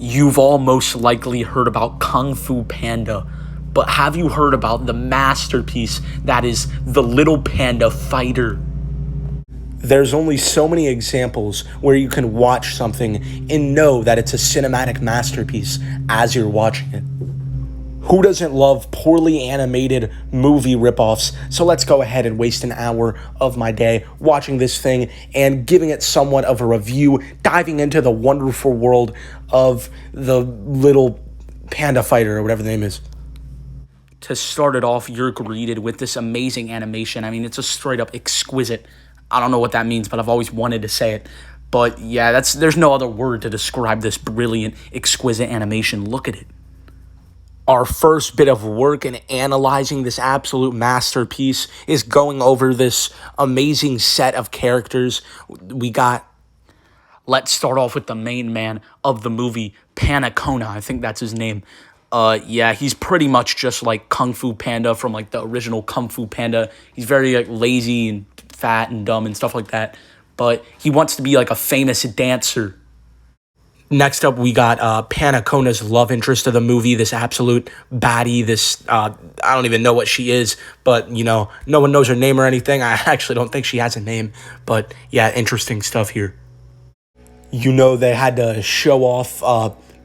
You've all most likely heard about Kung Fu Panda, but have you heard about the masterpiece that is the Little Panda Fighter? There's only so many examples where you can watch something and know that it's a cinematic masterpiece as you're watching it. Who doesn't love poorly animated movie ripoffs? So let's go ahead and waste an hour of my day watching this thing and giving it somewhat of a review, diving into the wonderful world of the Little Panda Fighter, or whatever the name is. To start it off, you're greeted with this amazing animation. I mean, it's a straight up exquisite. I don't know what that means, but I've always wanted to say it. But yeah, there's no other word to describe this brilliant, exquisite animation. Look at it. Our first bit of work in analyzing this absolute masterpiece is going over this amazing set of characters. Let's start off with the main man of the movie, Panda. I think that's his name. Yeah, he's pretty much just like Kung Fu Panda from like the original Kung Fu Panda. He's very like lazy and fat and dumb and stuff like that. But he wants to be like a famous dancer. Next up, we got Panacona's love interest of the movie, this absolute baddie, this, I don't even know what she is, but, you know, no one knows her name or anything. I actually don't think she has a name, but, yeah, interesting stuff here. You know, they had to show off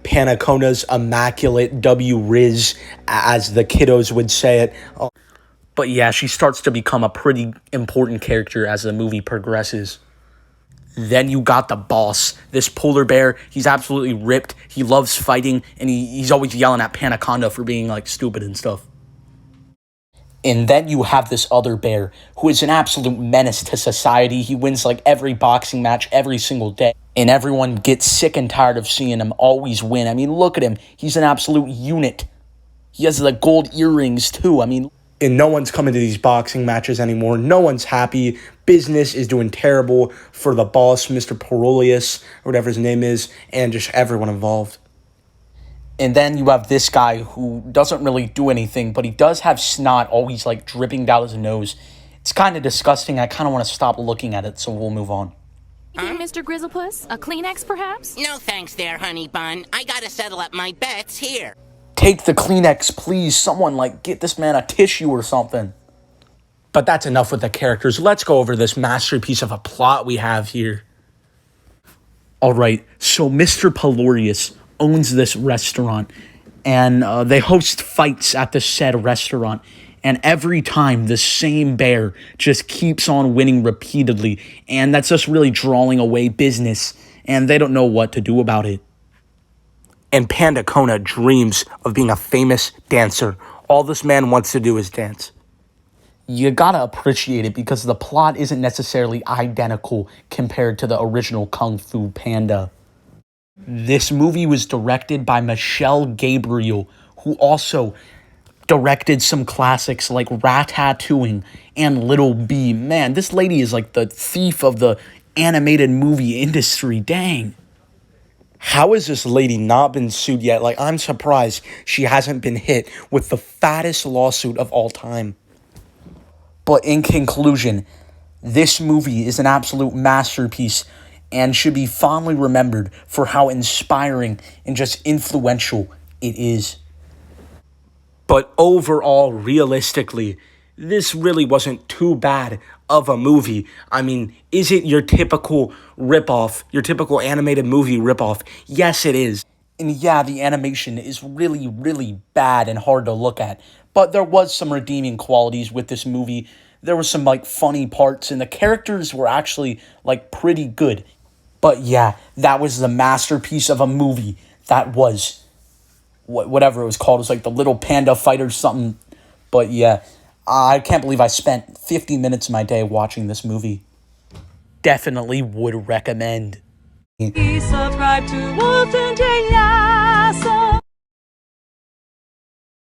Panacona's immaculate W-Riz, as the kiddos would say it. But, yeah, she starts to become a pretty important character as the movie progresses. Then you got the boss, this polar bear. He's absolutely ripped. He loves fighting, and he's always yelling at Panaconda for being, like, stupid and stuff. And then you have this other bear who is an absolute menace to society. He wins, like, every boxing match every single day. And everyone gets sick and tired of seeing him always win. I mean, look at him. He's an absolute unit. He has, the gold earrings, too. I mean, and no one's coming to these boxing matches anymore. No one's happy. Business is doing terrible for the boss, Mr. Porolius, or whatever his name is, and just everyone involved. And then you have this guy who doesn't really do anything, but he does have snot always, like, dripping down his nose. It's kind of disgusting. I kind of want to stop looking at it, so we'll move on. Mr. Grizzlepuss? A Kleenex, perhaps? No thanks there, honey bun. I gotta settle up my bets here. Take the Kleenex, please. Someone, like, get this man a tissue or something. But that's enough with the characters. Let's go over this masterpiece of a plot we have here. All right, so Mr. Pelorius owns this restaurant, and they host fights at the said restaurant. And every time, the same bear just keeps on winning repeatedly, and that's just really drawing away business, and they don't know what to do about it. And Pandacona dreams of being a famous dancer. All this man wants to do is dance. You gotta appreciate it because the plot isn't necessarily identical compared to the original Kung Fu Panda. This movie was directed by Michelle Gabriel, who also directed some classics like Ratatouille and Little Bee. Man, this lady is like the thief of the animated movie industry. Dang. How has this lady not been sued yet? Like, I'm surprised she hasn't been hit with the fattest lawsuit of all time. But in conclusion, this movie is an absolute masterpiece and should be fondly remembered for how inspiring and just influential it is. But overall, realistically, this really wasn't too bad of a movie. I mean, is it your typical ripoff, your typical animated movie ripoff? Yes, it is. And yeah, the animation is really, really bad and hard to look at. But there was some redeeming qualities with this movie. There were some, like, funny parts, and the characters were actually, like, pretty good. But yeah, that was the masterpiece of a movie. That was whatever it was called. It was like the Little Panda Fighter something. But yeah, I can't believe I spent 50 minutes of my day watching this movie. Definitely would recommend. Subscribe to Wolf and Jay, yeah, so